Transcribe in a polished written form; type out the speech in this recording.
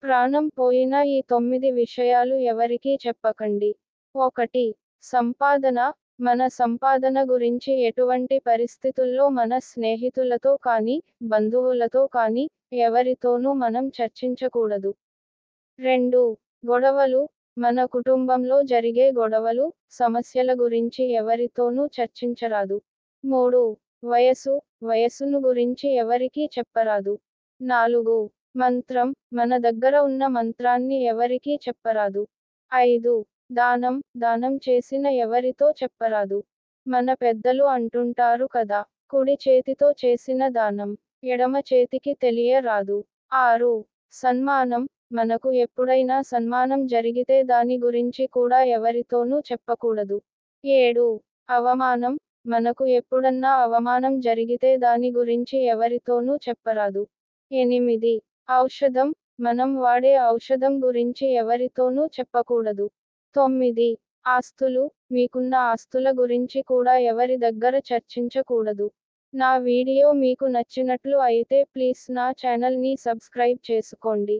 ప్రాణం పోయిన ఈ 9 విషయాలు ఎవరికీ చెప్పకండి. 1. సంపాదన. మన సంపాదన గురించి ఎటువంటి పరిస్థితుల్లో మన స్నేహితులతో కానీ, బంధువులతో కానీ, ఎవరితోనూ మనం చర్చించకూడదు. 2. గొడవలు. మన కుటుంబంలో జరిగే గొడవలు, సమస్యల గురించి ఎవరితోనూ చర్చించరాదు. 3. వయసు. వయసును గురించి ఎవరికీ చెప్పరాదు. 4. మంత్రం. మన దగ్గర ఉన్న మంత్రాన్ని ఎవరికీ చెప్పరాదు. 5. దానం. దానం చేసిన ఎవరితో చెప్పరాదు. మన పెద్దలు అంటుంటారు కదా, కుడి చేతితో చేసిన దానం, ఎడమ చేతికి తెలియరాదు. 6. సన్మానం. మనకు ఎప్పుడైనా సన్మానం జరిగితే దాని గురించి కూడా ఎవరితోనూ చెప్పకూడదు. 7. అవమానం. మనకు ఎప్పుడన్నా అవమానం జరిగితే దాని గురించి ఎవరితోనూ చెప్పరాదు. 8. ఔషధం. మనం వాడే ఔషధం గురించి ఎవరితోనూ చెప్పకూడదు. 9. ఆస్తులు. మీకున్న ఆస్తుల గురించి కూడా ఎవరి దగ్గర చర్చించకూడదు. నా వీడియో మీకు నచ్చినట్లు అయితే ప్లీజ్ నా ఛానల్ ని సబ్స్క్రైబ్ చేసుకోండి.